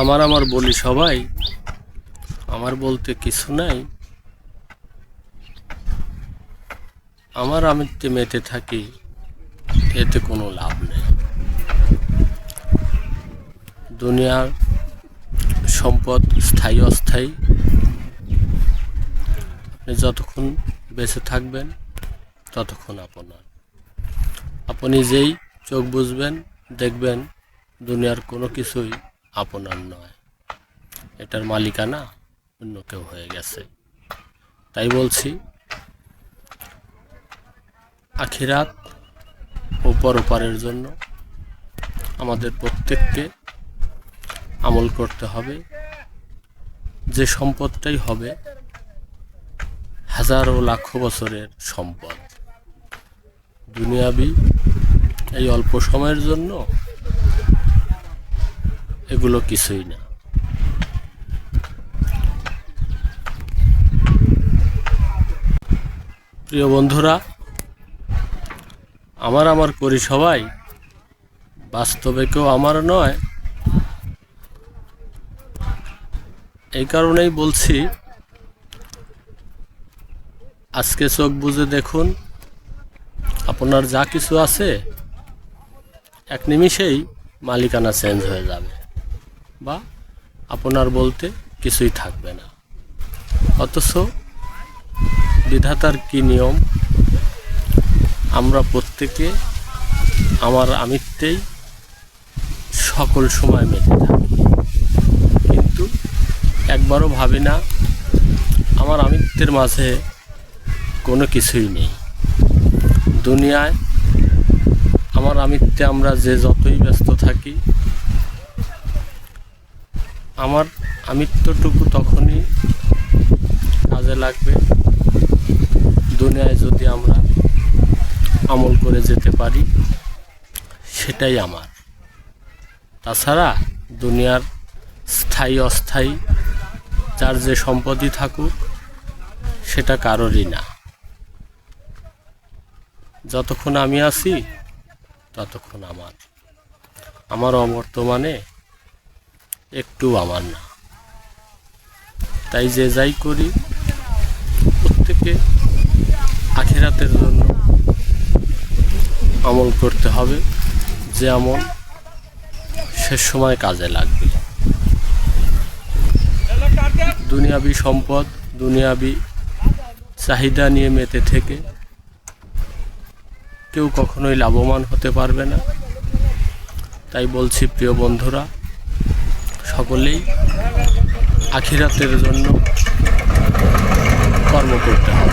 আমার বলি সবাই, আমার বলতে কিছু নাই। আমার আমিতে মেতে থাকি, এতে কোনো লাভ নেই। দুনিয়ার সম্পদ স্থায়ী অস্থায়ী। আপনি যতক্ষণ বেঁচে থাকবেন ততক্ষণ আপনি যেই চোখ বুঝবেন দেখবেন দুনিয়ার কোনো কিছুই আপনার নয়, এটার মালিকানা অন্য কেউ হয়ে গেছে। তাই বলছি, আখিরাত ও পরপারের জন্য আমাদের প্রত্যেককে আমল করতে হবে। যে সম্পদটাই হবে হাজার ও লাখ বছরের সম্পদ, দুনিয়াবি এই অল্প সময়ের জন্য এগুলো কিছুই না। প্রিয় বন্ধুরা, আমার করি সবাই, বাস্তবে কেউ আমার নয়। এই কারণেই বলছি, আজকে চোখ বুজে দেখুন, আপনার যা কিছু আছে এক নিমিষেই মালিকানা চেঞ্জ হয়ে যাবে, বা আপনার বলতে কিছুই থাকবে না। অথচ বিধাতার কি নিয়ম, আমরা প্রত্যেকে আমার আমিত্বেই সকল সময় মেতে থাকি, কিন্তু একবারও ভাবি না আমার আমিত্বের মাঝে কোনো কিছুই নেই। দুনিয়ায় আমার আমিত্বে আমরা যে যতই ব্যস্ত থাকি, আমার আমিত্বটুকু তখনই কাজে লাগবে দুনিয়ায় যদি আমরা আমল করে যেতে পারি, সেটাই আমার। তাছাড়া দুনিয়ার স্থায়ী অস্থায়ী যার যে সম্পদই থাকুক সেটা কারোরই না। যতক্ষণ আমি আছি ততক্ষণ আমার অবর্তমানে একটু আমার না। তাই যে যাই করি প্রত্যেকে আখিরাতের জন্য আমল করতে হবে, যে আমল শেষ সময় কাজে লাগবে। দুনিয়াবি সম্পদ, দুনিয়াবি চাহিদা নিয়ে মেতে থেকে কেউ কখনোই লাভবান হতে পারবে না। তাই বলছি, প্রিয় বন্ধুরা, সকলেই আখিরাতের জন্য কর্ম করতে হবে।